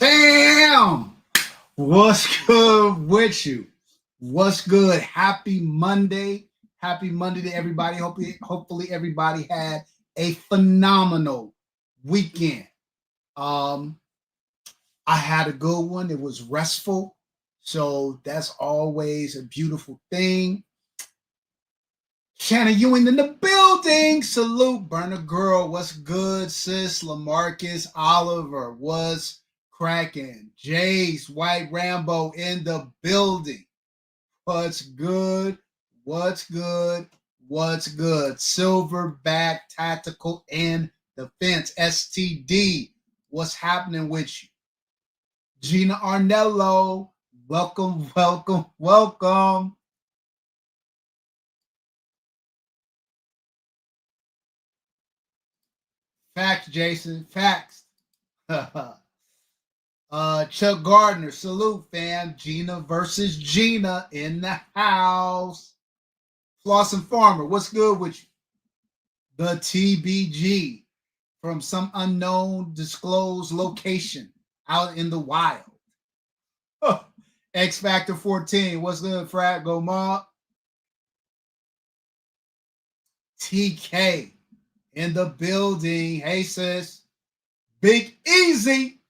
Fam, what's good with you? What's good? Happy Monday. Happy Monday to everybody. Hopefully everybody had a phenomenal weekend. Um, I had a good one. It was restful. So that's always a beautiful thing. Shannon Ewing in the building. Salute, Burner Girl. What's good, sis? Lamarcus Oliver. What's cracking? Jace White Rambo in the building. What's good? What's good? What's good? Silverback Tactical and Defense. STD. What's happening with you? Gina Arnello. Welcome, welcome, welcome. Facts, Jason. Facts. Chuck Gardner, salute, fam. Gina versus Gina in the house. Floss and Farmer, what's good with you? The TBG from some unknown disclosed location out in the wild. X Factor 14, what's good, Frat? Go Mob. TK in the building. Hey, sis. Big Easy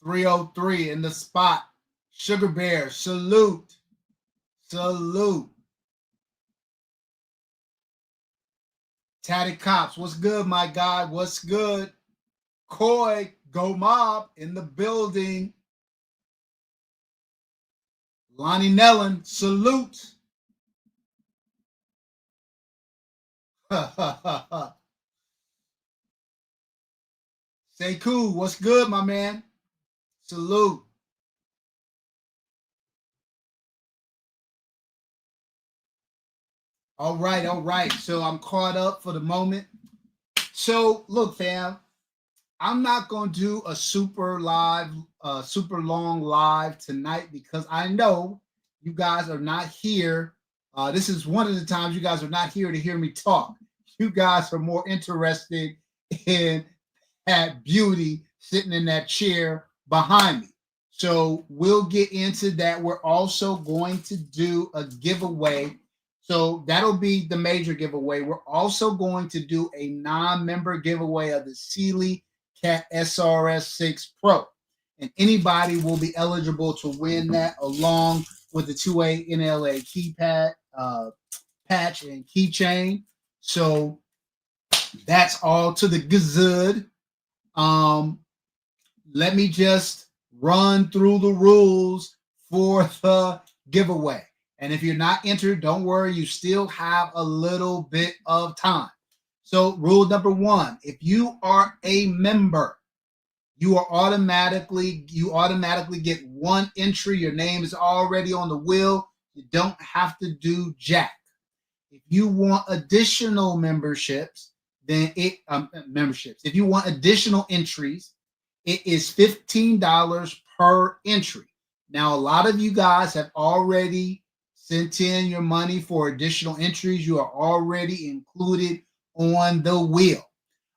303 in the spot. Sugar Bear, salute. Salute. Tatted Cops, what's good, my guy? What's good? Coy, Go Mob in the building. Lonnie Nellen, salute. Sekou, what's good, my man? Salute. All right, all right. So I'm caught up for the moment. So look, fam, I'm not gonna do a super long live tonight because I know you guys are not here. This is one of the times you guys are not here to hear me talk. You guys are more interested in that beauty sitting in that chair behind me. So we'll get into that. We're also going to do a giveaway. So that'll be the major giveaway. We're also going to do a non-member giveaway of the Sealy Cat SRS6 Pro. And anybody will be eligible to win that along with the 2A-N-LA keypad, patch, and keychain. So that's all to the good. Let me just run through the rules for the giveaway. And if you're not entered, don't worry, you still have a little bit of time. So rule number one, if you are a member, you automatically get one entry. Your name is already on the wheel. You don't have to do jack. If you want additional memberships, then if you want additional entries, it is $15 per entry. Now, a lot of you guys have already sent in your money for additional entries. You are already included on the wheel.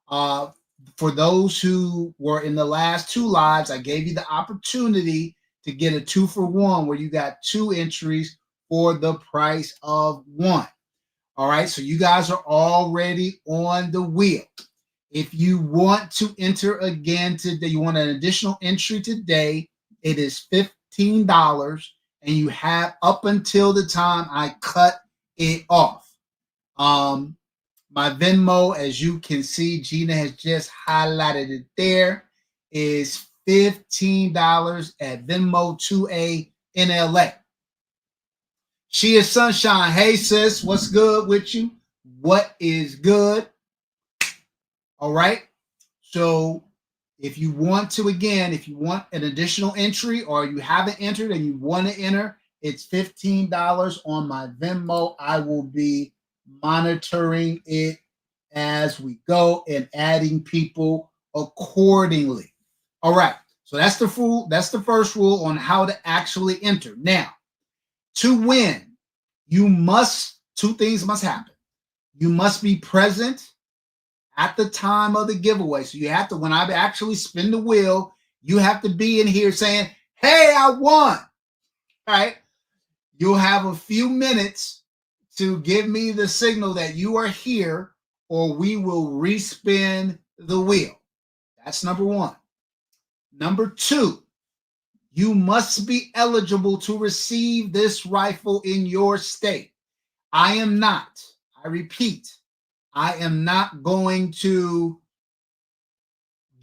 For those who were in the last two lives, I gave you the opportunity to get a 2-for-1 where you got two entries for the price of one. All right, so you guys are already on the wheel. If you want to enter again today, you want an additional entry today, it is $15, and you have up until the time I cut it off. My Venmo, as you can see, Gina has just highlighted it there, is $15 at Venmo 2A-N-LA. She is Sunshine. Hey, sis, what's good with you? What is good? All right. So if you want an additional entry or you haven't entered and you want to enter, it's $15 on my Venmo. I will be monitoring it as we go and adding people accordingly. All right. So that's the first rule on how to actually enter. Now, to win, two things must happen. You must be present at the time of the giveaway. So you have to, when I actually spin the wheel, You have to be in here saying, hey, I won. All right. You'll have a few minutes to give me the signal that you are here, or we will respin the wheel. That's number one. Number two, you must be eligible to receive this rifle in your state. I am not. I repeat, I am not going to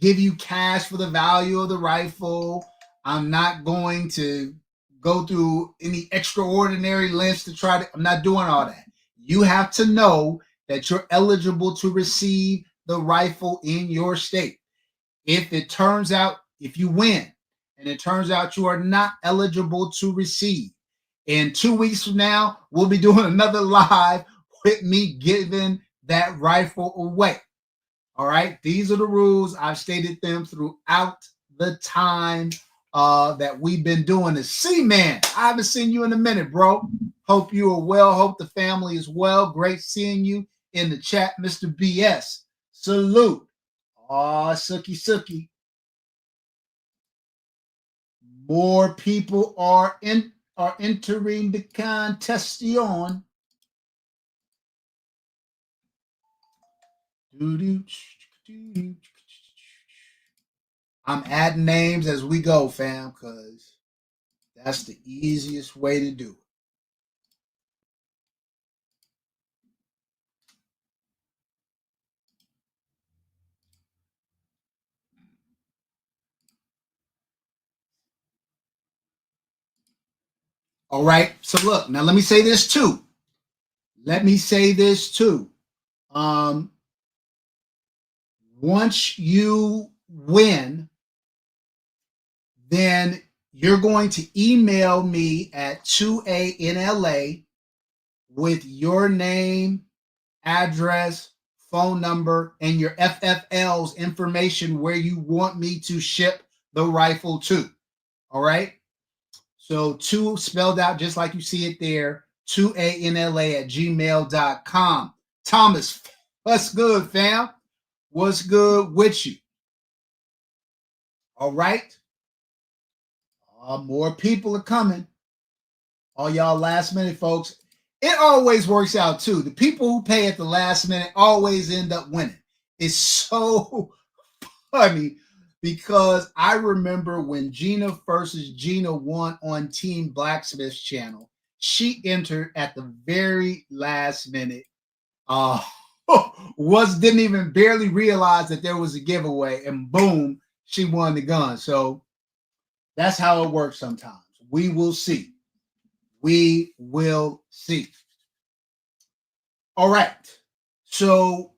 give you cash for the value of the rifle. I'm not going to go through any extraordinary lengths to try to, I'm not doing all that. You have to know that you're eligible to receive the rifle in your state. If it turns out, if you win, and it turns out you are not eligible to receive, in 2 weeks from now, we'll be doing another live with me giving that rifle away. All right. These are the rules. I've stated them throughout the time that we've been doing this. C-Man, I haven't seen you in a minute, bro. Hope you are well. Hope the family is well. Great seeing you in the chat, Mr. BS. Salute. Oh, Sookie. More people are entering the contestation. I'm adding names as we go, fam, because that's the easiest way to do it. All right. So look, now let me say this too. Once you win, then you're going to email me at 2A-N-LA with your name, address, phone number, and your FFL's information where you want me to ship the rifle to. All right. So 2 spelled out just like you see it there, 2ANLA@gmail.com. Thomas, what's good, fam? What's good with you? All right. More people are coming. All y'all last minute folks. It always works out too. The people who pay at the last minute always end up winning. It's so funny because I remember when Gina versus Gina won on Team Blacksmith's channel, she entered at the very last minute. Didn't even barely realize that there was a giveaway, and boom, she won the gun. So that's how it works sometimes. We will see. We will see. All right. So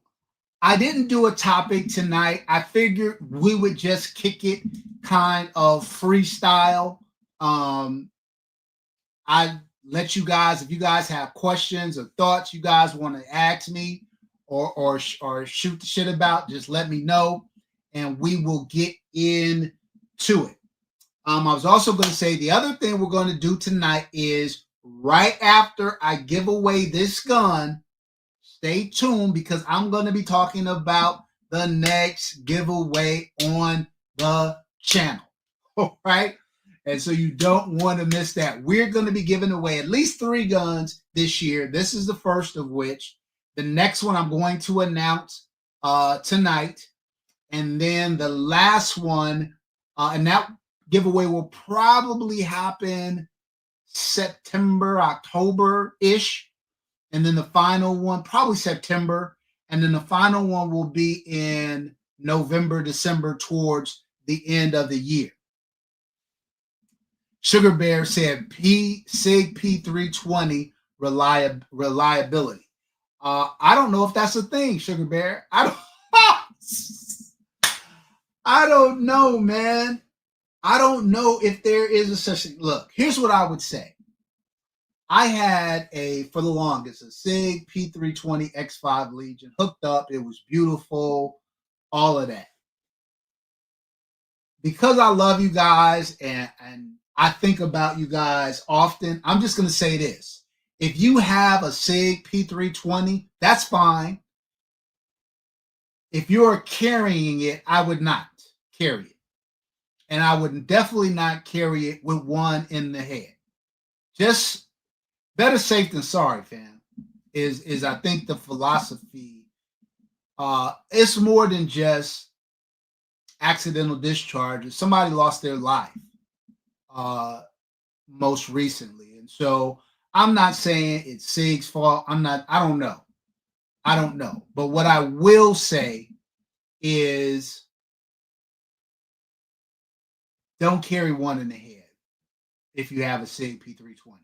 I didn't do a topic tonight. I figured we would just kick it kind of freestyle. I let you guys, if you guys have questions or thoughts you guys want to ask me or shoot the shit about, just let me know and we will get into it. I was also going to say the other thing we're going to do tonight is right after I give away this gun, stay tuned because I'm going to be talking about the next giveaway on the channel. All right. And so you don't want to miss that. We're going to be giving away at least 3 guns this year. This is the first of which. The next one I'm going to announce tonight. And then the last one, and that giveaway will probably happen September, October-ish. And then the final one, probably September. And then the final one will be in November, December, towards the end of the year. Sugar Bear said SIG P320 reliability. I don't know if that's a thing, Sugar Bear. I don't know, man. I don't know if there is a such thing. Look, here's what I would say. I had for the longest, a SIG P320 X5 Legion hooked up. It was beautiful, all of that. Because I love you guys and I think about you guys often, I'm just going to say this. If you have a SIG P320, that's fine. If you're carrying it, I would not carry it. and I would definitely not carry it with one in the head. Just better safe than sorry, fam. Is I think the philosophy. It's more than just accidental discharges. Somebody lost their life uh, most recently, and so I'm not saying it's Sig's fault. I'm not. I don't know. I don't know. But what I will say is don't carry one in the head if you have a SIG P320.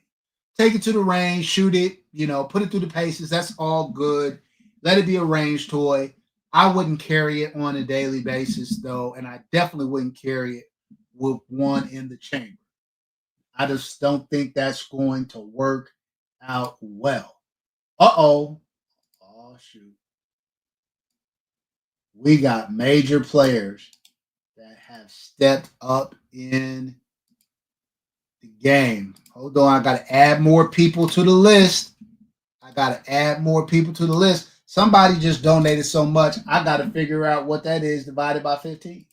Take it to the range, shoot it, put it through the paces. That's all good. Let it be a range toy. I wouldn't carry it on a daily basis, though, and I definitely wouldn't carry it with one in the chamber. I just don't think that's going to work out well. Uh-oh. Oh, shoot. We got major players that have stepped up in the game. Hold on, I got to add more people to the list. Somebody just donated so much, I got to figure out what that is divided by 15.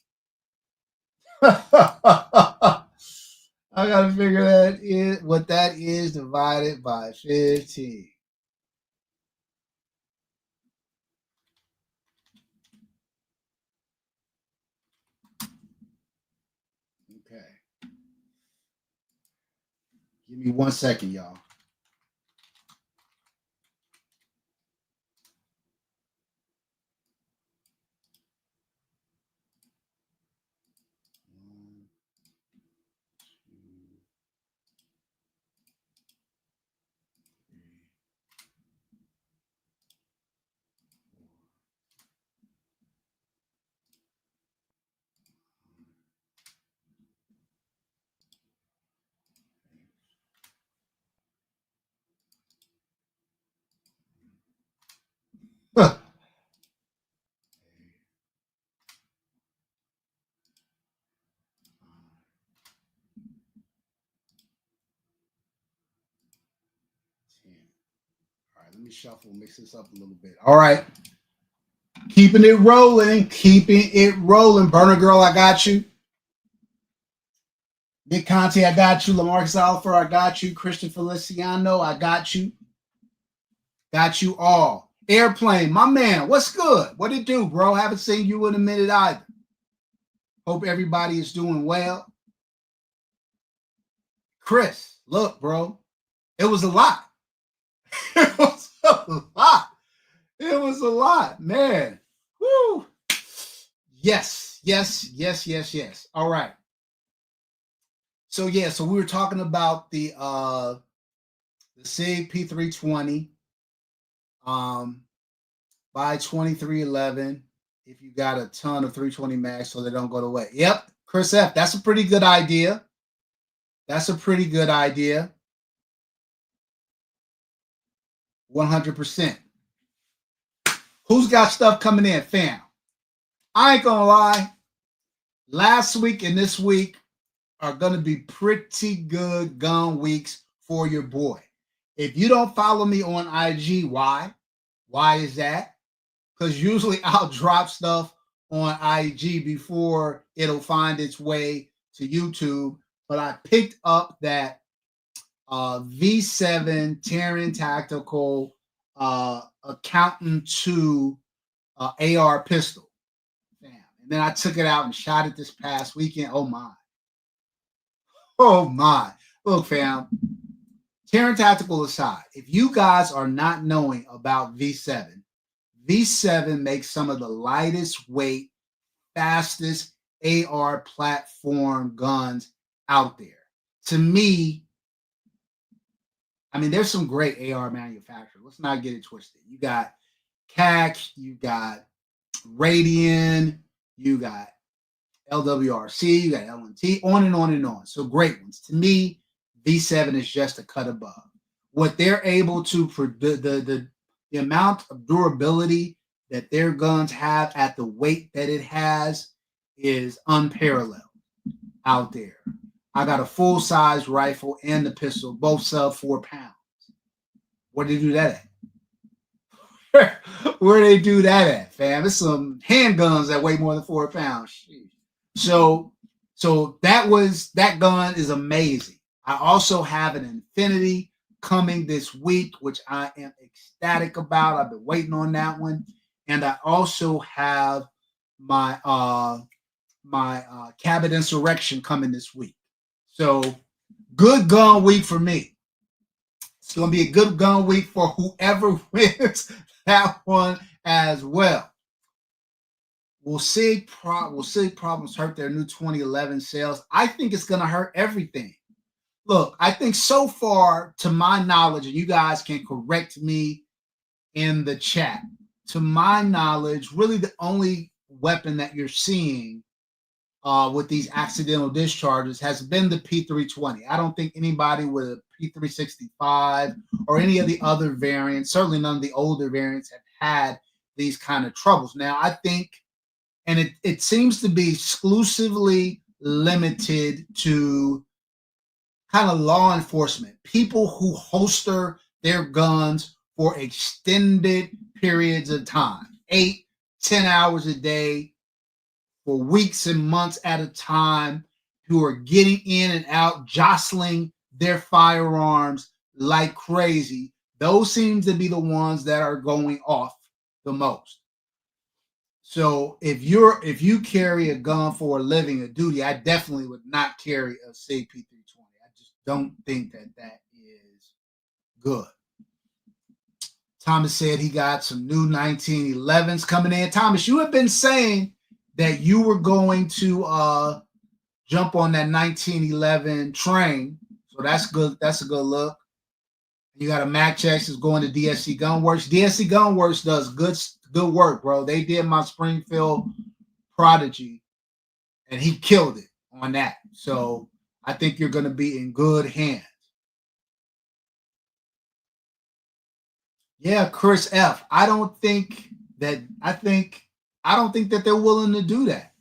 I got to figure what that is divided by 15. Okay. Give me 1 second, y'all. All right, let me shuffle, mix this up a little bit. All right. Keeping it rolling. Burner Girl, I got you. Nick Conte, I got you. Lamarcus Oliver, I got you. Christian Feliciano, I got you. Got you all. Airplane, my man, what's good? What it do, bro? Haven't seen you in a minute either. Hope everybody is doing well. Chris, look, bro, it was a lot. It was a lot, man. Woo. Yes. All right. So we were talking about the SIG P320 by 2311 if you got a ton of 320 mags so they don't go to waste. Yep, Chris F, that's a pretty good idea. 100%. Who's got stuff coming in, fam? I ain't gonna lie. Last week and this week are gonna be pretty good gun weeks for your boy. If you don't follow me on IG, why? Why is that? Because usually I'll drop stuff on IG before it'll find its way to YouTube. But I picked up that V7 Terran Tactical Accountant 2 AR pistol. Damn. And then I took it out and shot it this past weekend. Oh my. Look, fam. Terran Tactical aside, if you guys are not knowing about V7, V7 makes some of the lightest weight, fastest AR platform guns out there. To me, I mean, there's some great AR manufacturers. Let's not get it twisted. You got CAC, you got Radian, you got LWRC, you got LNT, on and on and on. So great ones. To me, V7 is just a cut above. What they're able to produce, the amount of durability that their guns have at the weight that it has is unparalleled out there. I got a full-size rifle and the pistol, both sub 4 pounds. Where do they do that at? Where do they do that at, fam? It's some handguns that weigh more than 4 pounds. So So that gun is amazing. I also have an Infinity coming this week, which I am ecstatic about. I've been waiting on that one. And I also have my Cabot Insurrection coming this week. So good gun week for me. It's going to be a good gun week for whoever wins that one as well. We'll see. We'll see problems hurt their new 2011 sales. I think it's going to hurt everything. Look, I think so far, to my knowledge, and you guys can correct me in the chat. To my knowledge, really the only weapon that you're seeing with these accidental discharges has been the P320. I don't think anybody with a P365 or any of the other variants, certainly none of the older variants, have had these kind of troubles. Now, I think, and it seems to be exclusively limited to kind of law enforcement, people who holster their guns for extended periods of time, 8, 10 hours a day, for weeks and months at a time, who are getting in and out, jostling their firearms like crazy. Those seem to be the ones that are going off the most. So if you carry a gun for a living, a duty, I definitely would not carry a SIG P320. I just don't think that is good. Thomas said he got some new 1911s coming in. Thomas, you have been saying that you were going to jump on that 1911 train. So that's good. That's a good look. You got a Mac Checks is going to DSC Gunworks. DSC Gunworks does good work, bro. They did my Springfield Prodigy, and he killed it on that. So I think you're going to be in good hands. Yeah, Chris F. I don't think that they're willing to do that.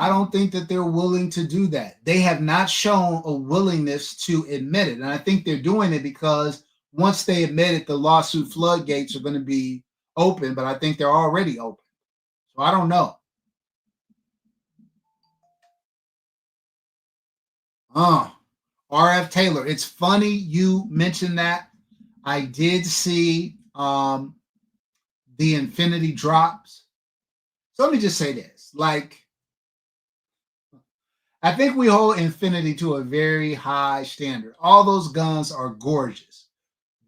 I don't think that they're willing to do that. They have not shown a willingness to admit it. And I think they're doing it because once they admit it, the lawsuit floodgates are going to be open, but I think they're already open. So I don't know. RF Taylor, it's funny you mentioned that. I did see the Infinity drops. So let me just say this. Like, I think we hold Infinity to a very high standard. All those guns are gorgeous.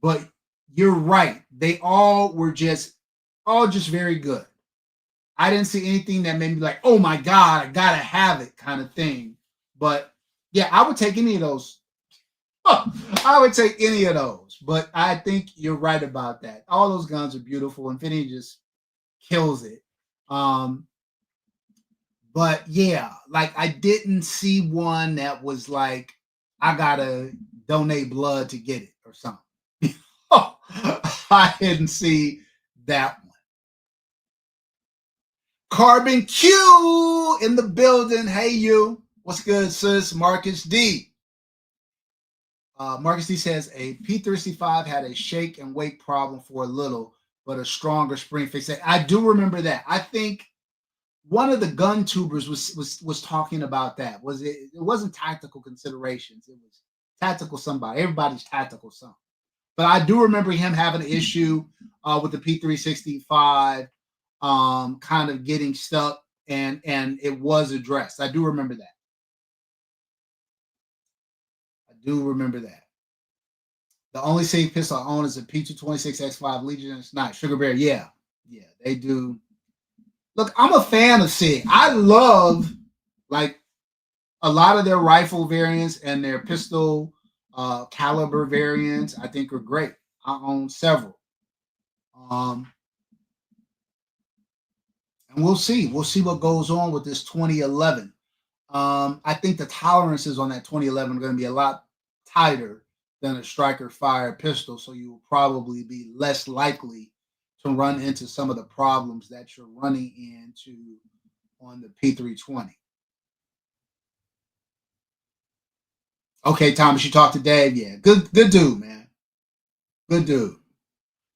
But you're right. They all were just very good. I didn't see anything that made me like, oh my God, I gotta have it kind of thing. But yeah, I would take any of those. I would take any of those. But I think you're right about that. All those guns are beautiful. Infinity just kills it. But yeah, like I didn't see one that was like, I gotta donate blood to get it or something. I didn't see that one. Carbon Q in the building. Hey, you. What's good, sis? Marcus D. Marcus D says a P365 had a shake and wake problem for a little, but a stronger spring fix. I do remember that. I think one of the gun tubers was talking about that. It wasn't tactical considerations. It was tactical somebody. Everybody's tactical something. But I do remember him having an issue with the P365 kind of getting stuck, and it was addressed. I do remember that. The only safe pistol I own is a P226X5 Legion. It's not Sugar Bear. Yeah, they do. Look, I'm a fan of SIG. I love like a lot of their rifle variants and their pistol caliber variants. I think are great. I own several. And we'll see. We'll see what goes on with this 2011. I think the tolerances on that 2011 are going to be a lot tighter than a striker fire pistol, so you will probably be less likely to run into some of the problems that you're running into on the P320. Okay, Thomas, you talked to Dave. Yeah, good dude, man. Good dude.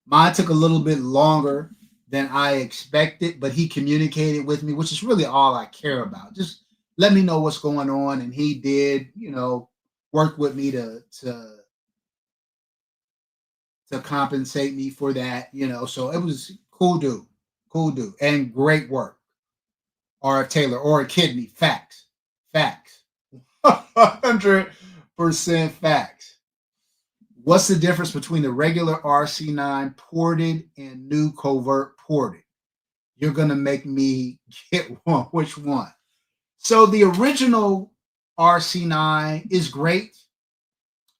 Mine took a little bit longer than I expected, but he communicated with me, which is really all I care about. Just let me know what's going on. And he did, work with me to compensate me for that. So it was cool dude, and great work. R.F. Taylor, or a kidney, facts, 100% facts. What's the difference between the regular RC9 ported and new covert ported? You're gonna make me get one. Which one? So the original RC9 is great.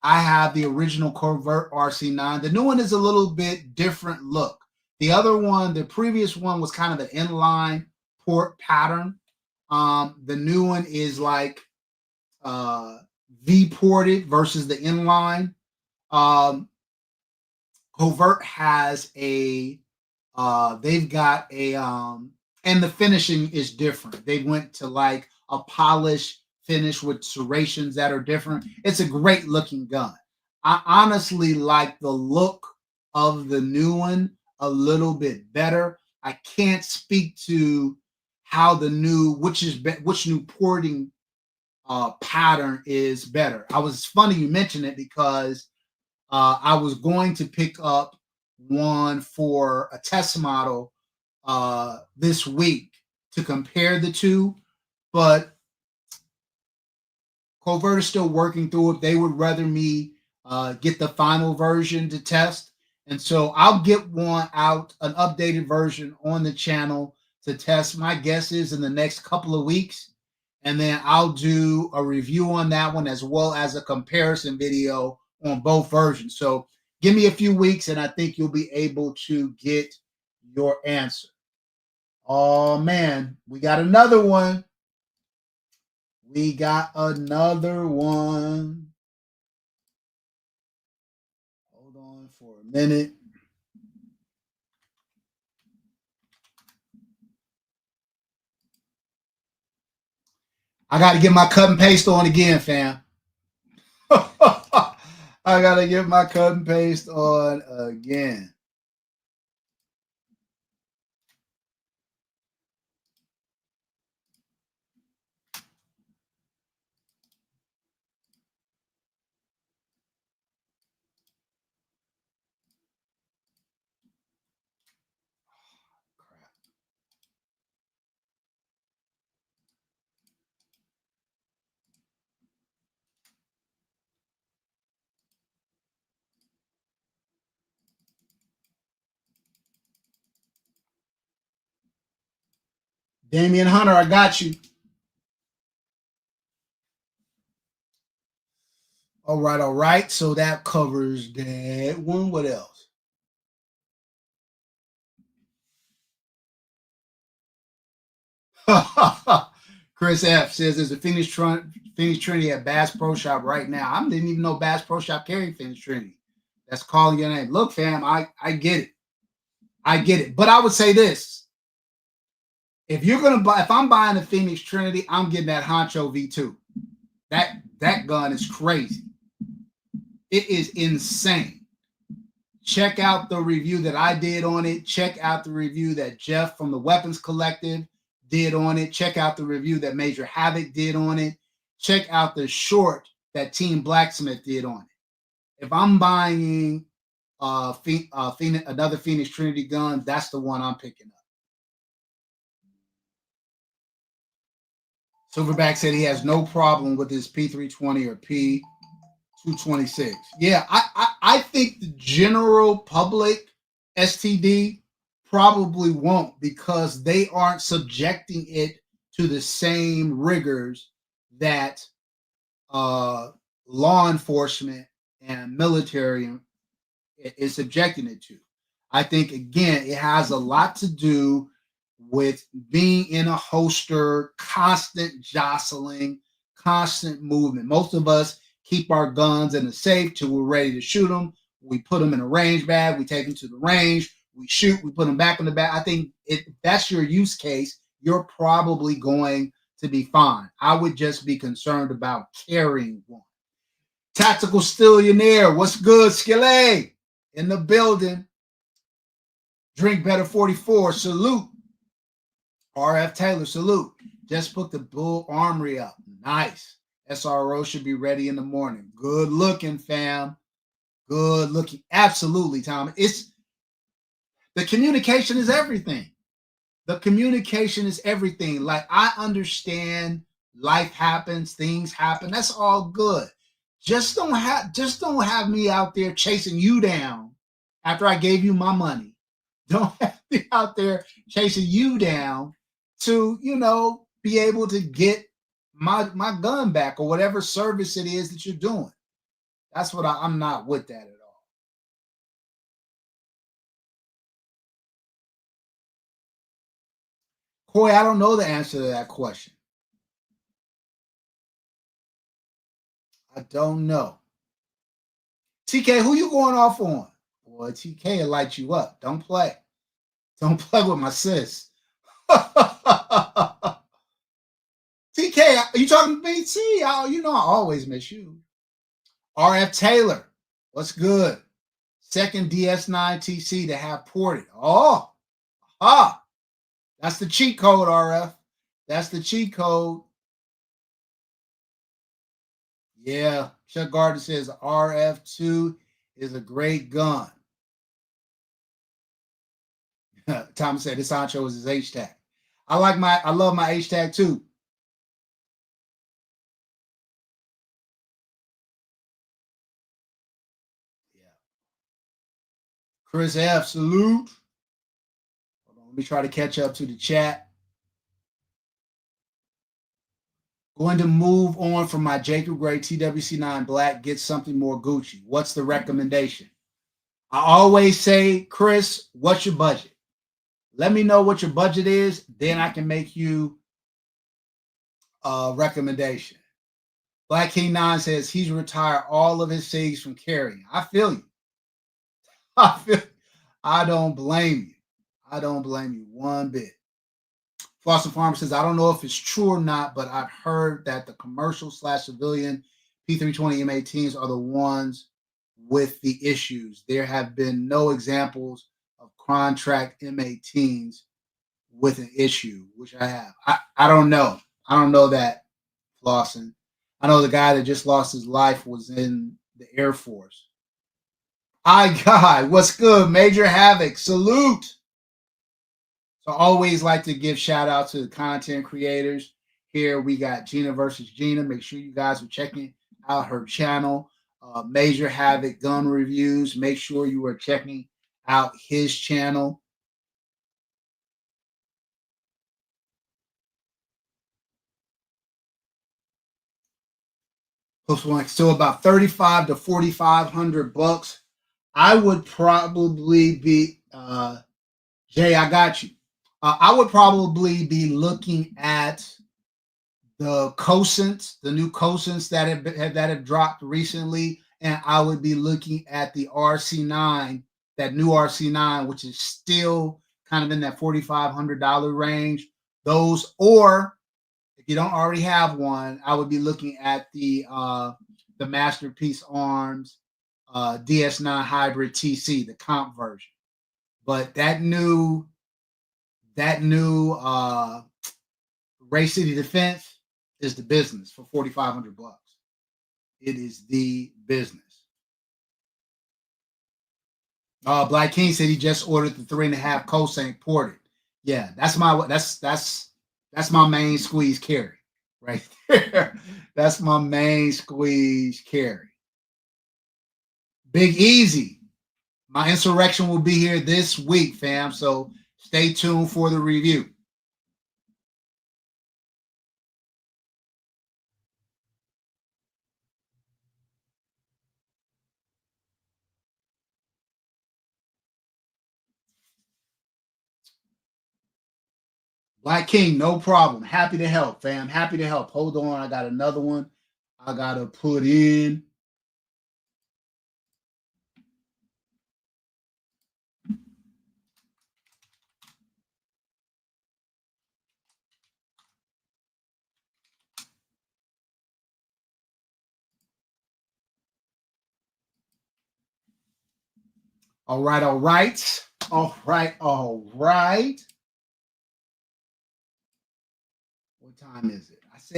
I have the original covert RC9. The new one is a little bit different look. The other one, the previous one was kind of an inline port pattern. The new one is like V ported versus the inline. Covert has they've got and the finishing is different. They went to like a polished finish with serrations that are different. It's a great looking gun. I honestly like the look of the new one a little bit better. I can't speak to how the new which new porting pattern is better. It's funny you mentioned it because I was going to pick up one for a test model this week to compare the two, but Covert is still working through it. They would rather me get the final version to test. And so I'll get one out, an updated version on the channel to test. My guess is in the next couple of weeks. And then I'll do a review on that one as well as a comparison video on both versions. So give me a few weeks and I think you'll be able to get your answer. Oh man, we got another one. We got another one. Hold on for a minute. I got to get my cut and paste on again, fam. I got to get my cut and paste on again. Damian Hunter, I got you. All right, all right. So that covers that one. What else? Chris F says there's a Phoenix Trinity at Bass Pro Shop right now. I didn't even know Bass Pro Shop carried Phoenix Trinity. That's calling your name. Look, fam, I get it. I get it. But I would say this. If I'm buying a Phoenix Trinity, I'm getting that Honcho V2. That gun is crazy. It is insane. Check out the review that I did on it. Check out the review that Jeff from the Weapons Collective did on it. Check out the review that Major Havoc did on it. Check out the short that Team Blacksmith did on it. If I'm buying another Phoenix Trinity gun, that's the one I'm picking up. Silverback said he has no problem with his P320 or P226. Yeah, I think the general public STD probably won't because they aren't subjecting it to the same rigors that law enforcement and military is subjecting it to. I think, again, it has a lot to do with being in a holster, constant jostling, constant movement. Most of us keep our guns in a safe till we're ready to shoot them. We put them in a range bag. We take them to the range. We shoot. We put them back in the bag. I think if that's your use case, you're probably going to be fine. I would just be concerned about carrying one. Tactical Stillionaire, what's good, Skillet? In the building. Drink Better 44, salute. RF Taylor, salute. Just put the Bull Armory up. Nice. SRO should be ready in the morning. Good looking, fam. Good looking. Absolutely, Tom. It's the communication is everything. The communication is everything. Like I understand life happens, things happen. That's all good. Just don't have me out there chasing you down after I gave you my money. Don't have me out there chasing you down to, be able to get my gun back or whatever service it is that you're doing. That's what I'm not with that at all. Corey, I don't know the answer to that question. I don't know. TK, who you going off on? Boy, TK will light you up. Don't play. Don't play with my sis. TK, are you talking to me? See, I always miss you. RF Taylor, what's good? Second DS9 TC to have ported. That's the cheat code, RF. That's the cheat code. Yeah, Chuck Gardner says RF2 is a great gun. Thomas said this Sancho is his H tag. I love my H tag too. Yeah. Chris F, salute. Hold on, let me try to catch up to the chat. Going to move on from my Jacob Gray TWC9 Black, get something more Gucci. What's the recommendation? I always say, Chris, what's your budget? Let me know what your budget is, then I can make you a recommendation. Black King 9 says he's retired all of his SIGs from carrying. I feel you. I feel I don't blame you. I don't blame you one bit. Foster Farmer says, I don't know if it's true or not, but I've heard that the commercial/civilian P320 M18s are the ones with the issues. There have been no examples of contract M18s with an issue, which I have. I don't know. I don't know that, Lawson. I know the guy that just lost his life was in the Air Force. Hi, God. What's good? Major Havoc. Salute. So I always like to give shout out to the content creators. Here we got Gina versus Gina. Make sure you guys are checking out her channel. Major Havoc Gun Reviews. Make sure you are checking out his channel. So about 35 to 4,500 bucks. I would probably be Jay, I got you. I would probably be looking at the Cosins, the new Cosins that have dropped recently, and I would be looking at the RC9, that new RC9, which is still kind of in that $4,500 range. Those, or if you don't already have one, I would be looking at the Masterpiece Arms DS9 Hybrid TC, the comp version. But that new Ray City Defense is the business for 4,500 bucks. It is the business. Black King said he just ordered the 3.5 Cosine ported. Yeah, that's my main squeeze carry right there. That's my main squeeze carry. Big Easy. My insurrection will be here this week, fam. So stay tuned for the review. Black King, no problem. Happy to help, fam. Happy to help. Hold on. I got another one I got to put in. All right, all right. All right, all right. What time is it?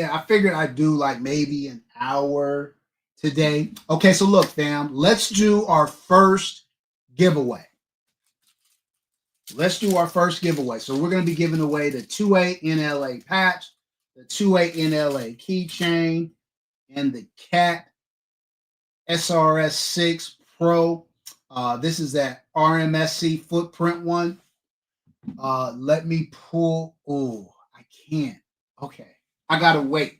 I figured I'd do like maybe an hour today. Okay, so look, fam, let's do our first giveaway. Let's do our first giveaway. So we're going to be giving away the 2A-N-LA patch, the 2A-N-LA keychain, and the Cat SRS6 Pro. This is that RMSC footprint one. Let me pull. Oh, I can't. Okay, I gotta wait.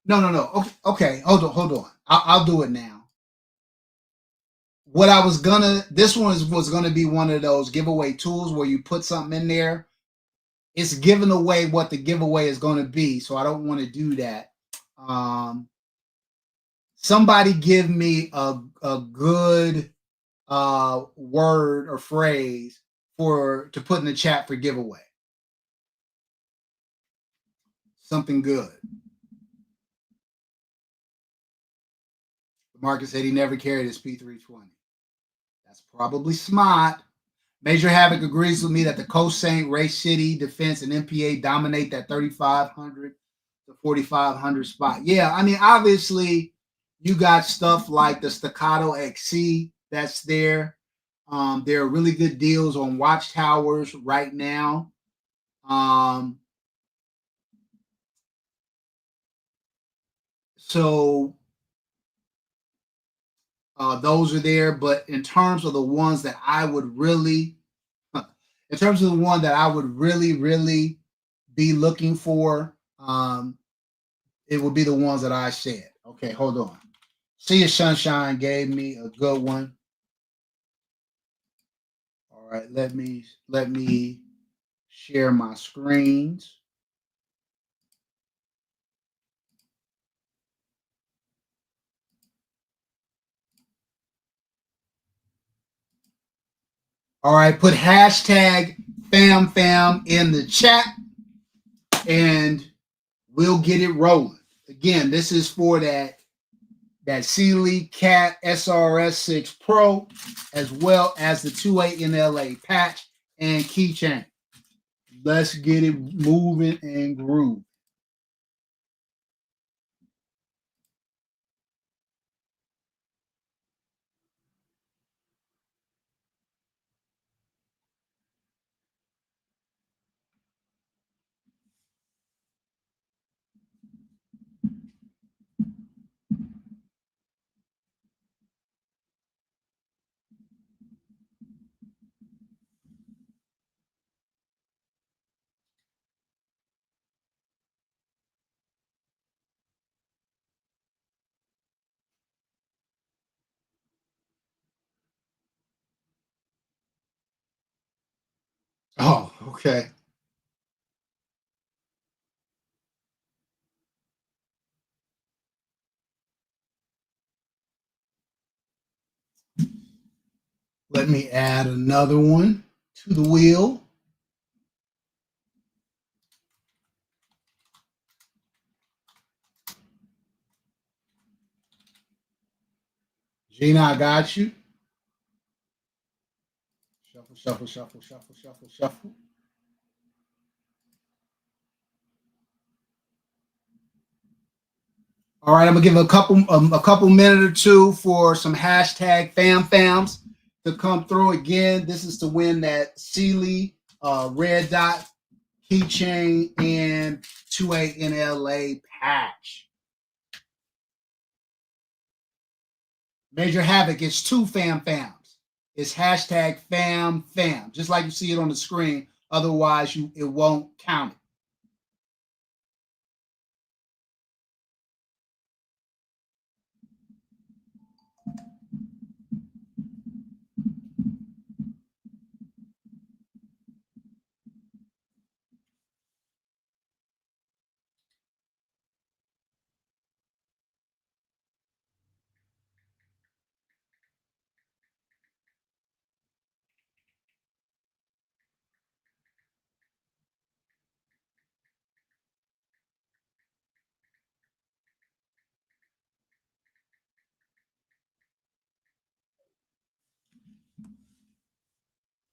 No. Okay, okay. Hold on. I'll do it now. What I was gonna, this one was gonna be one of those giveaway tools where you put something in there. It's giving away what the giveaway is going to be, so I don't want to do that. Somebody give me a good word or phrase for to put in the chat for giveaway. Something good. Marcus said he never carried his P320. That's probably smart. Major Havoc agrees with me that the Coast Saint, Race City, Defense, and MPA dominate that 3,500 to 4,500 spot. Yeah, I mean, obviously, you got stuff like the Staccato XC that's there. There are really good deals on watchtowers right now. So those are there. But in terms of the ones that I would really, in terms of the one that I would really be looking for, it would be the ones that I said. Okay, hold on. See if Sunshine gave me a good one. All right, let me share my screens. All right, put hashtag FamFam in the chat and we'll get it rolling. Again, this is for that Sealy Cat SRS6 Pro, as well as the 2A-N-LA patch and keychain. Let's get it moving and grooving. Oh, okay. Let me add another one to the wheel. Gina, I got you. Shuffle. All right, I'm gonna give a couple minute or two for some hashtag FamFams to come through again. This is to win that Sealy red dot keychain and 2A-N-LA patch. Major Havoc is two FamFams. It's hashtag FamFam, just like you see it on the screen. Otherwise, it won't count it.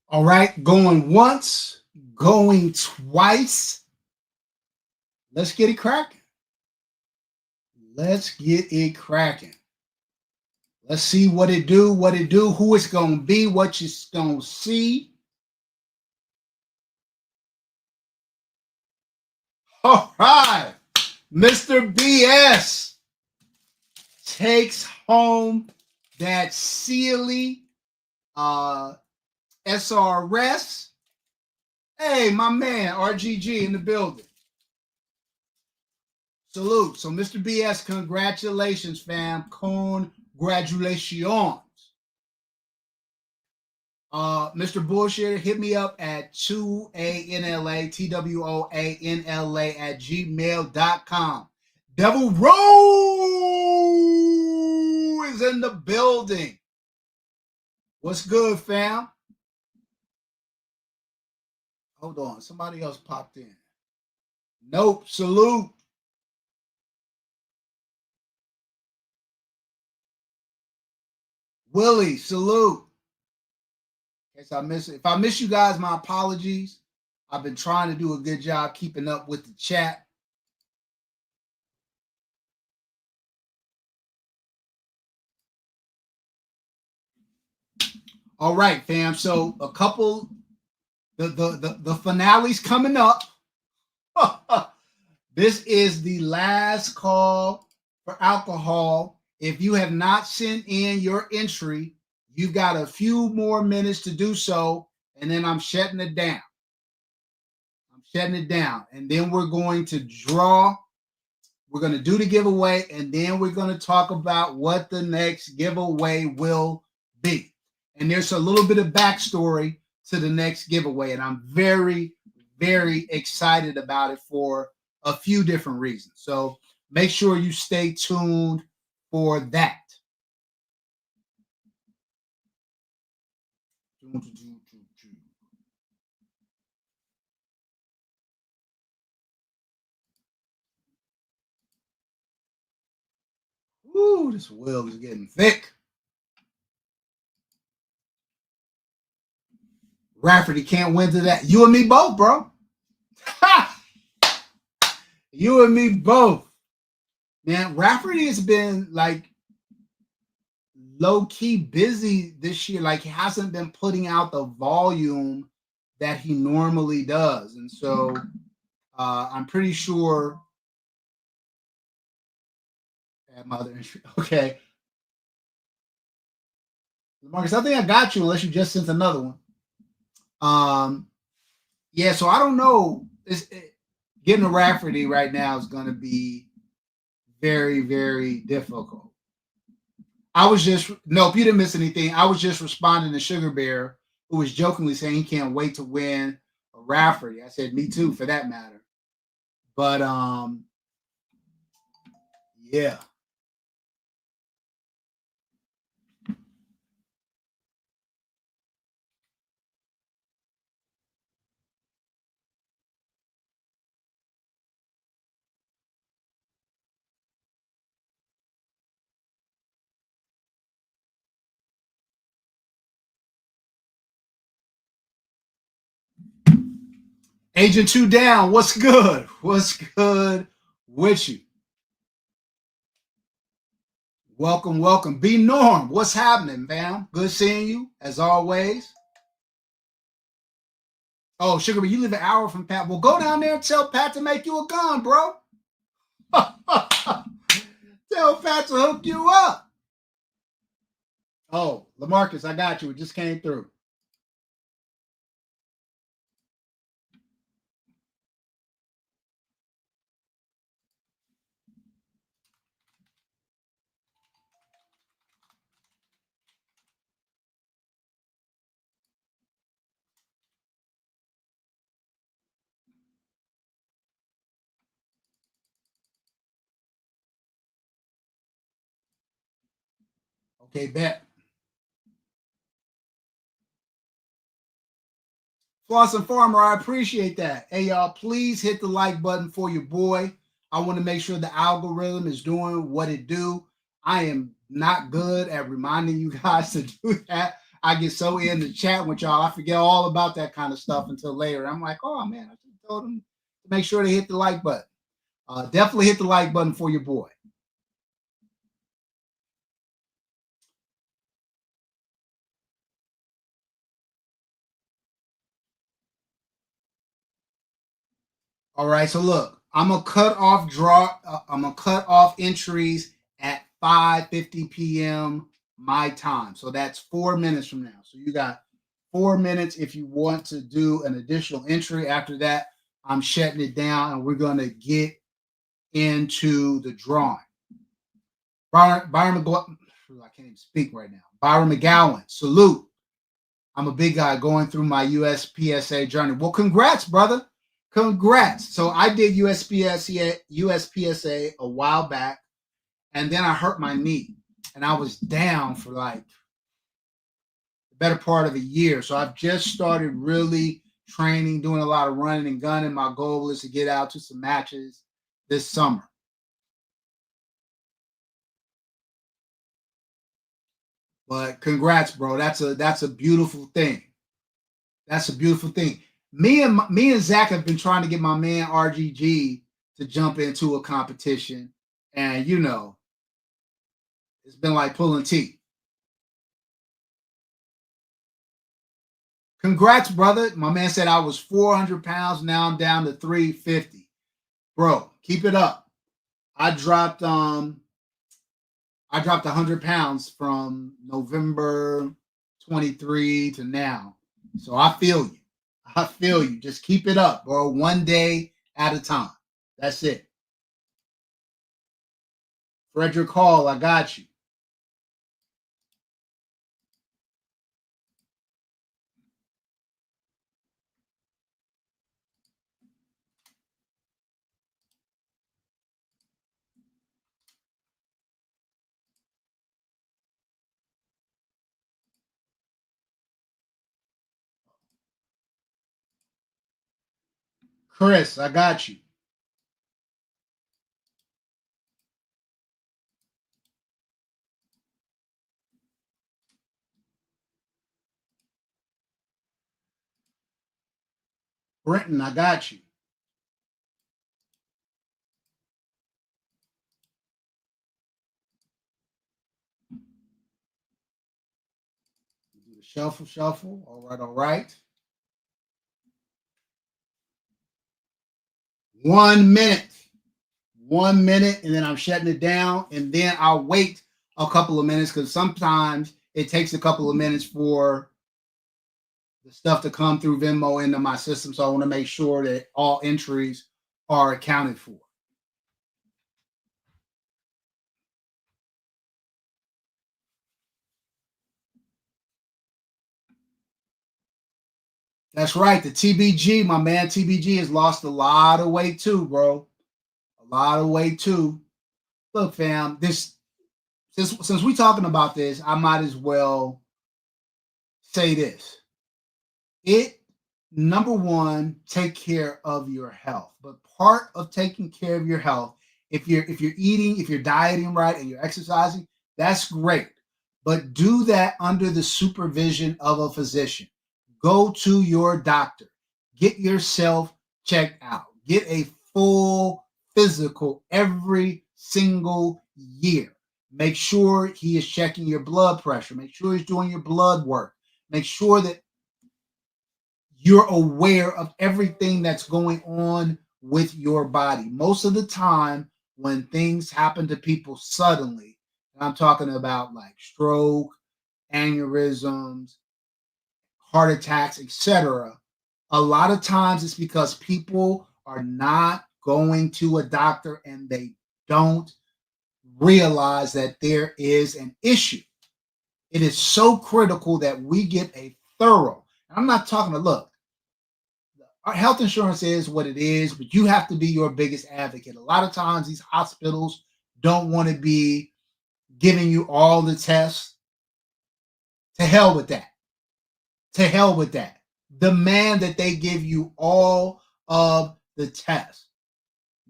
All right, going once, going twice. Let's get it cracking. Let's get it cracking. Let's see what it do, who it's gonna be, what you're gonna see. All right, Mr. BS takes home that Sealy SRS. Hey, my man, RGG in the building. Salute. So, Mr. BS, congratulations, fam. Congratulations. Mr. Bullshitter, hit me up at 2A-N-LA, TWOANLA at gmail.com. Devil Row is in the building. What's good, fam? Hold on. Somebody else popped in. Nope. Salute. Willie, salute. If I miss you guys, my apologies. I've been trying to do a good job keeping up with the chat. All right, fam. So a couple, the finale's coming up. This is the last call for alcohol. If you have not sent in your entry, you've got a few more minutes to do so, and then I'm shutting it down. And then we're going to draw. We're going to do the giveaway, and then we're going to talk about what the next giveaway will be. And there's a little bit of backstory to the next giveaway, and I'm very, very excited about it for a few different reasons. So make sure you stay tuned for that. Ooh, this wheel is getting thick. Rafferty can't win to that. You and me both, bro. You and me both. Man, Rafferty has been like low-key busy this year. Like he hasn't been putting out the volume that he normally does. And so I'm pretty sure. Okay. Marcus, I think I got you unless you just sent another one. Yeah, so I don't know. Getting a Rafferty right now is going to be very, very difficult. Nope, you didn't miss anything. I was just responding to Sugar Bear, who was jokingly saying he can't wait to win a Rafferty. I said, me too, for that matter. But, yeah. Agent 2 down. What's good? What's good with you? Welcome, welcome. B Norm, what's happening, fam? Good seeing you, as always. Oh, Sugar Bear, you live an hour from Pat. Well, go down there and tell Pat to make you a gun, bro. Tell Pat to hook you up. Oh, LaMarcus, I got you. It just came through. Okay, bet. Floss and Farmer, I appreciate that. Hey, y'all, please hit the like button for your boy. I want to make sure the algorithm is doing what it do. I am not good at reminding you guys to do that. I get so in the chat with y'all, I forget all about that kind of stuff until later. I'm like, oh man, I should have told them to make sure they hit the like button. Definitely hit the like button for your boy. All right, so look, I'm gonna cut off draw. I'm gonna cut off entries at 5:50 p.m. my time. So that's 4 minutes from now. So you got 4 minutes if you want to do an additional entry. After that, I'm shutting it down, and we're gonna get into the drawing. Byron McGowan, I can't even speak right now. Byron McGowan, salute. I'm a big guy going through my USPSA journey. Well, congrats, brother. Congrats. So I did USPSA a while back, and then I hurt my knee, and I was down for like the better part of a year. So I've just started really training, doing a lot of running and gunning. My goal is to get out to some matches this summer. But congrats, bro. That's a beautiful thing. That's a beautiful thing. Me and Zach have been trying to get my man RGG to jump into a competition, and it's been like pulling teeth. Congrats, brother. My man said I was 400 pounds. Now I'm down to 350. Bro, keep it up. I dropped um I dropped 100 pounds from November 23 to now. So I feel you. I feel you. Just keep it up, bro. One day at a time. That's it. Frederick Hall, I got you. Chris, I got you. Brenton, I got you. Do the shuffle, shuffle. All right, all right. 1 minute. 1 minute, and then I'm shutting it down. And then I'll wait a couple of minutes because sometimes it takes a couple of minutes for the stuff to come through Venmo into my system. So I want to make sure that all entries are accounted for. That's right. The TBG, my man TBG has lost a lot of weight too, bro. A lot of weight too. Look, fam, this since we talking about this, I might as well say this. It Number one, take care of your health. But part of taking care of your health, if you're eating, if you're dieting right and you're exercising, that's great. But do that under the supervision of a physician. Go to your doctor. Get yourself checked out. Get a full physical every single year. Make sure he is checking your blood pressure. Make sure he's doing your blood work. Make sure that you're aware of everything that's going on with your body. Most of the time, when things happen to people suddenly, and I'm talking about like stroke, aneurysms, heart attacks, etc., a lot of times it's because people are not going to a doctor and they don't realize that there is an issue. It is so critical that we get a thorough. I'm not talking to look, our health insurance is what it is, but you have to be your biggest advocate. A lot of times, these hospitals don't want to be giving you all the tests. To hell with that. To hell with that. Demand that they give you all of the tests.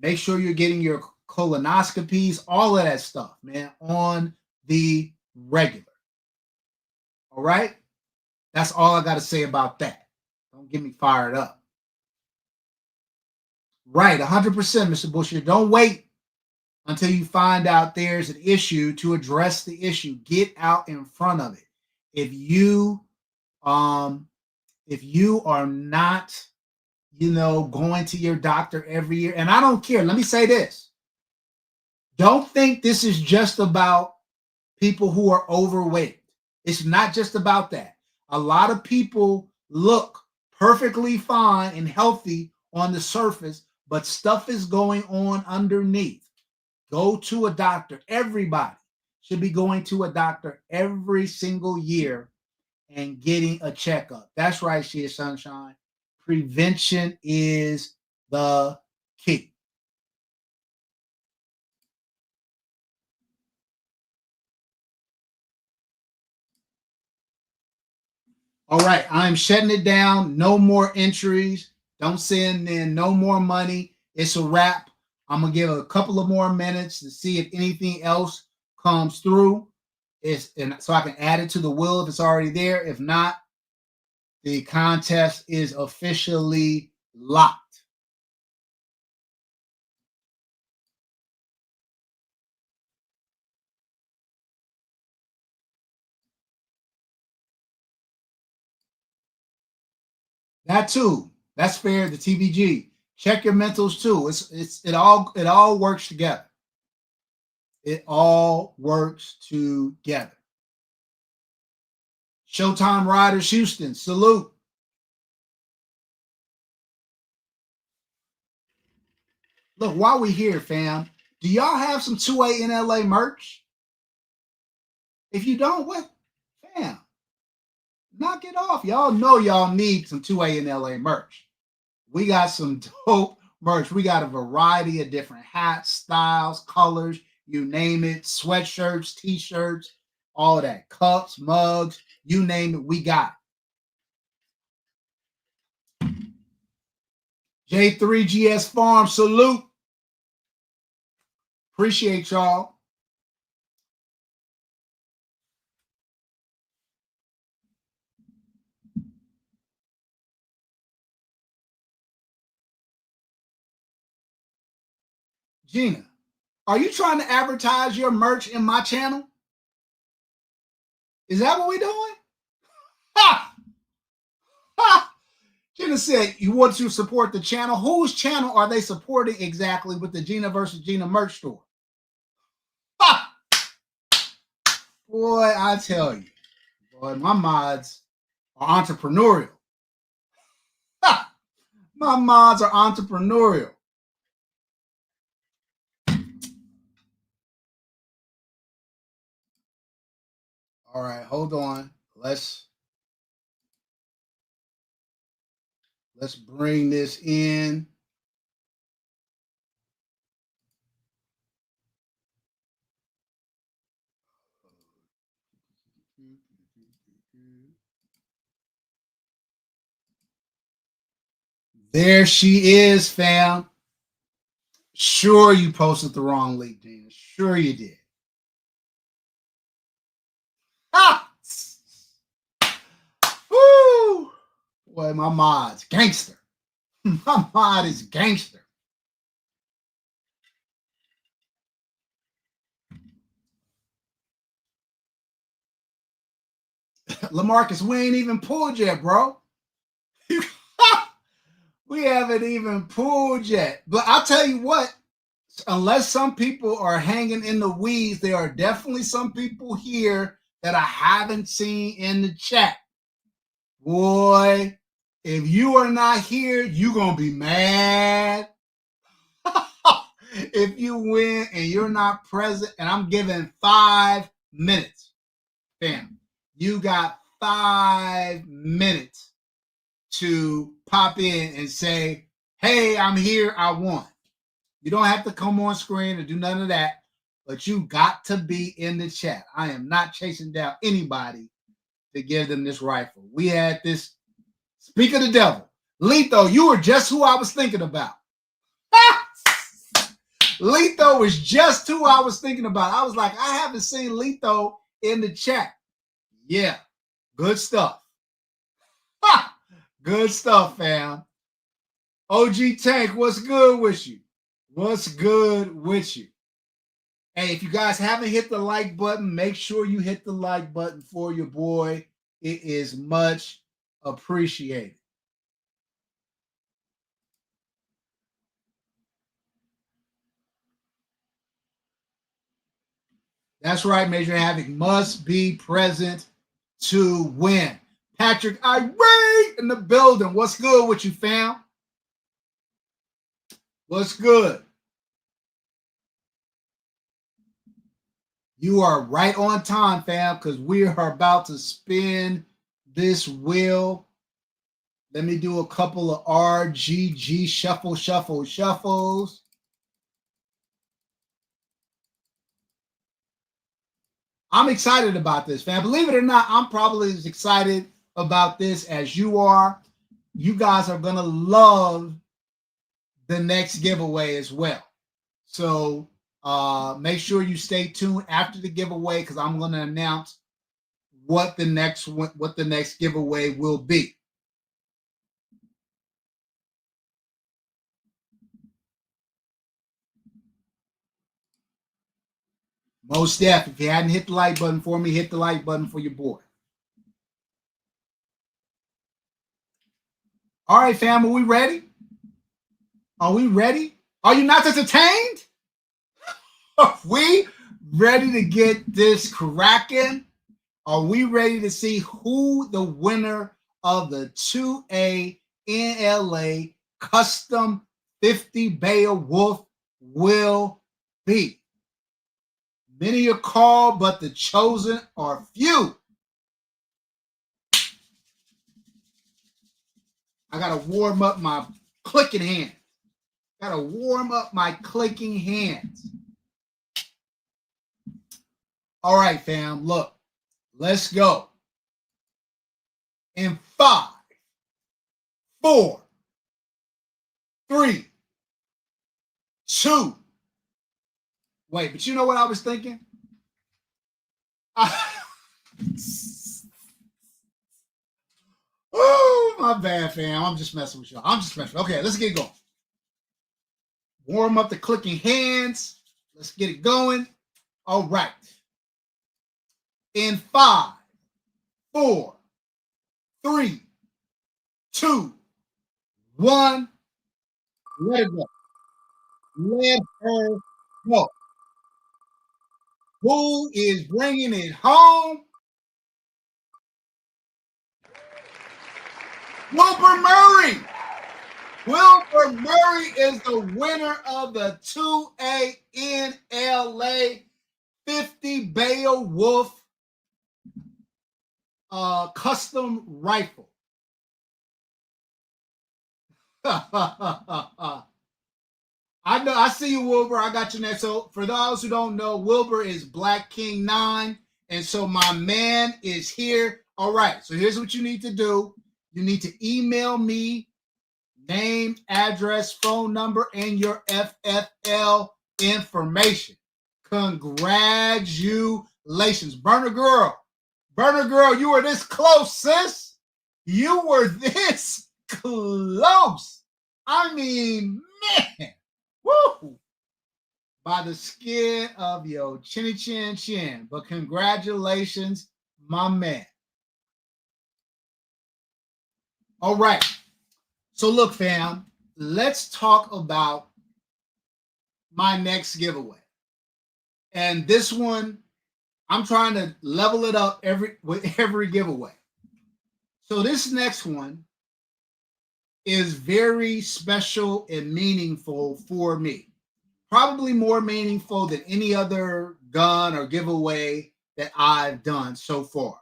Make sure you're getting your colonoscopies, all of that stuff, man, on the regular. All right? That's all I got to say about that. Don't get me fired up. Right, 100%, Mr. Busher. Don't wait until you find out there's an issue to address the issue. Get out in front of it. If you um if you are not, going to your doctor every year, and I don't care. Let me say this. Don't think this is just about people who are overweight. It's not just about that. A lot of people look perfectly fine and healthy on the surface, but stuff is going on underneath. Go to a doctor. Everybody should be going to a doctor every single year and getting a checkup. That's right, Shea Sunshine. Prevention is the key. All right, I'm shutting it down. No more entries. Don't send in no more money. It's a wrap. I'm gonna give a couple of more minutes to see if anything else comes through. And so I can add it to the wheel if it's already there. If not, the contest is officially locked. That too. That's fair. The TBG. Check your mentals too. It all works together. It all works together. Showtime Riders Houston, salute. Look, while we here, fam, do y'all have some 2A-N-LA merch? If you don't, what? Fam, knock it off. Y'all know y'all need some 2A-N-LA merch. We got some dope merch. We got a variety of different hats, styles, colors, you name it, sweatshirts, t-shirts, all of that, cups, mugs, you name it, we got it. J3GS Farm, salute. Appreciate y'all. Gina, are you trying to advertise your merch in my channel? Is that what we're doing? Ha! Ha! Gina said you want to support the channel. Whose channel are they supporting exactly with the Gina versus Gina merch store? Ha! Boy, I tell you, boy, my mods are entrepreneurial. Ha! My mods are entrepreneurial. All right, hold on. Let's bring this in. There she is, fam. Sure, you posted the wrong link, Gina. Sure, you did. Ah! Woo! Boy, my mod's gangster. My mod is gangster. LaMarcus, we ain't even pulled yet, bro. We haven't even pulled yet. But I'll tell you what, unless some people are hanging in the weeds, there are definitely some people here that I haven't seen in the chat. Boy, if you are not here, you're going to be mad. If you win and you're not present, and I'm giving 5 minutes, fam, you got 5 minutes to pop in and say, hey, I'm here, I won. You don't have to come on screen or do none of that, but you got to be in the chat. I am not chasing down anybody to give them this rifle. We had this, speak of the devil. Letho, you were just who I was thinking about. Letho was just who I was thinking about. I was like, I haven't seen Letho in the chat. Yeah, good stuff. Good stuff, fam. OG Tank, what's good with you? What's good with you? Hey, if you guys haven't hit the like button, make sure you hit the like button for your boy. It is much appreciated. That's right, Major Havoc must be present to win. Patrick Irate in the building. What's good with you, fam? What's good? You are right on time, fam, because we are about to spin this wheel. Let me do a couple of RGG shuffles. I'm excited about this, fam. Believe it or not, I'm probably as excited about this as you are. You guys are going to love the next giveaway as well. So make sure you stay tuned after the giveaway because I'm going to announce what the next giveaway will be. Most Def, if you hadn't hit the like button for me, hit the like button for your boy. All right, fam, are we ready? Are we ready? Are you not entertained? Are we ready to get this cracking? Are we ready to see who the winner of the 2A-N-LA custom 50 Beowulf will be? Many are called, but the chosen are few. I got to warm up my clicking hands. Got to warm up my clicking hands. All right, fam, look, let's go. In 5, 4, 3, 2. Wait, but you know what I was thinking? Oh, my bad, fam. I'm just messing with y'all. I'm just messing. Okay, let's get going. Warm up the clicking hands. Let's get it going. All right. In 5, 4, 3, 2, 1. Let it go. Let her go. Who is bringing it home? Wilbur Murray. Wilbur Murray is the winner of the 2A-N-LA 50 Beowulf custom rifle. I know, I see you, Wilbur. I got you next. So for those who don't know, Wilbur is Black King 9. And so my man is here. All right. So here's what you need to do. You need to email me name, address, phone number, and your FFL information. Congratulations. Burner girl, you were this close, sis. You were this close. I mean, man. Woo! By the skin of your chinny chin chin. But congratulations, my man. All right. So look, fam, let's talk about my next giveaway. And this one, I'm trying to level it up with every giveaway. So this next one is very special and meaningful for me. Probably more meaningful than any other gun or giveaway that I've done so far.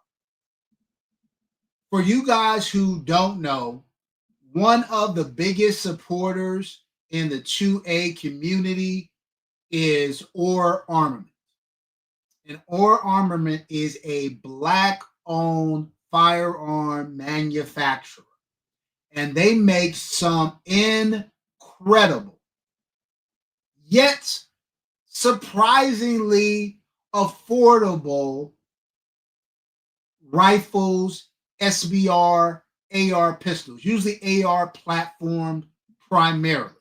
For you guys who don't know, one of the biggest supporters in the 2A community is Or Armament. And Or Armament is a Black-owned firearm manufacturer. And they make some incredible, yet surprisingly affordable rifles, SBR, AR pistols, usually AR platform primarily.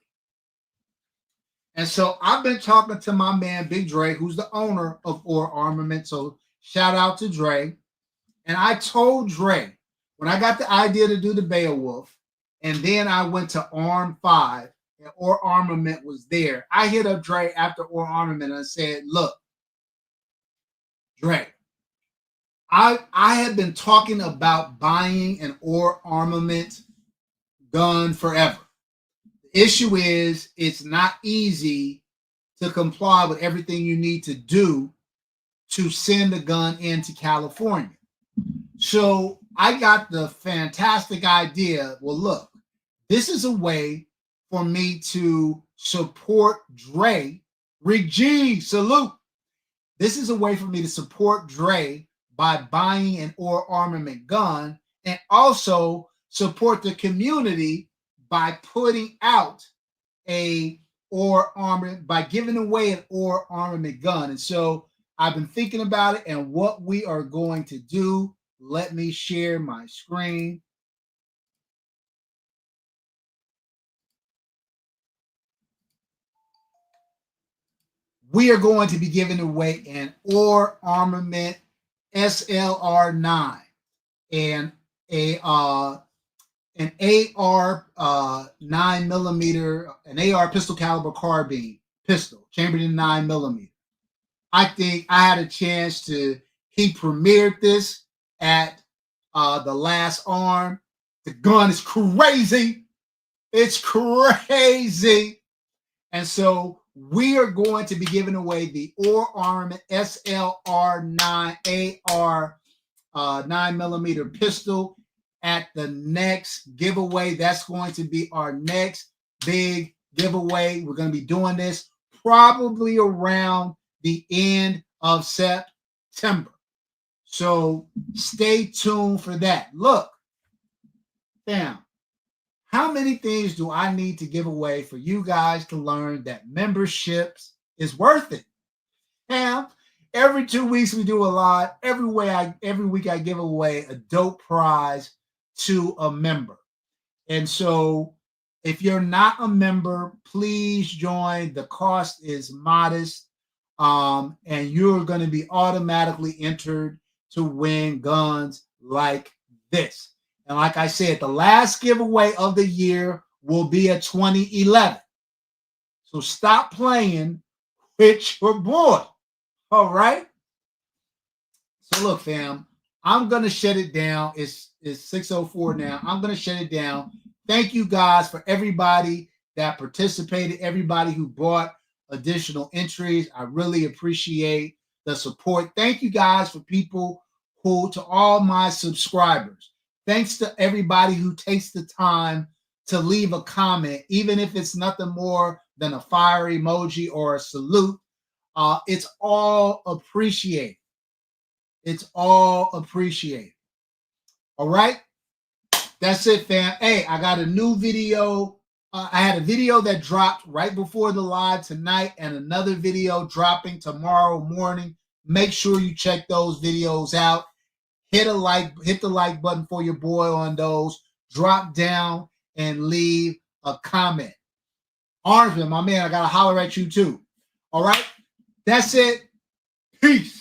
And so I've been talking to my man, Big Dre, who's the owner of Or Armament. So shout out to Dre. And I told Dre, when I got the idea to do the Beowulf, and then I went to Arm 5, and Or Armament was there, I hit up Dre after Or Armament and I said, look, Dre, I had been talking about buying an Or Armament gun forever. The issue is it's not easy to comply with everything you need to do to send the gun into California. So I got the fantastic idea. Well, look, this is a way for me to support Dre. Rick G, salute. This is a way for me to support Dre by buying an Or Armament gun and also support the community by putting out a Or Armament, by giving away an Or Armament gun. And so I've been thinking about it and what we are going to do. Let me share my screen. We are going to be giving away an Or Armament SLR9 and an AR 9mm, an AR pistol caliber carbine pistol, chambered in 9mm. I think I had a chance he premiered this at the last Arm. The gun is crazy. It's crazy. And so we are going to be giving away the Or Armament SLR9 AR 9mm pistol at the next giveaway. That's going to be our next big giveaway. We're going to be doing this probably around the end of September. So stay tuned for that. Look, fam, how many things do I need to give away for you guys to learn that memberships is worth it? Fam, every 2 weeks we do a lot. Every week I give away a dope prize to a member. And so if you're not a member, please join. The cost is modest. And you're going to be automatically entered to win guns like this. And like I said, the last giveaway of the year will be a 2011. So stop playing with your boy. All right. So look, fam, I'm going to shut it down. It's 6:04 now. I'm going to shut it down. Thank you guys for everybody that participated, everybody who bought additional entries. I really appreciate the support. Thank you guys for people to all my subscribers. Thanks to everybody who takes the time to leave a comment, even if it's nothing more than a fire emoji or a salute. It's all appreciated. It's all appreciated. All right. That's it, fam. Hey, I got a new video. I had a video that dropped right before the live tonight and another video dropping tomorrow morning. Make sure you check those videos out. Hit the like button for your boy on those. Drop down and leave a comment. Armsman, my man, I got to holler at you too. All right. That's it. Peace.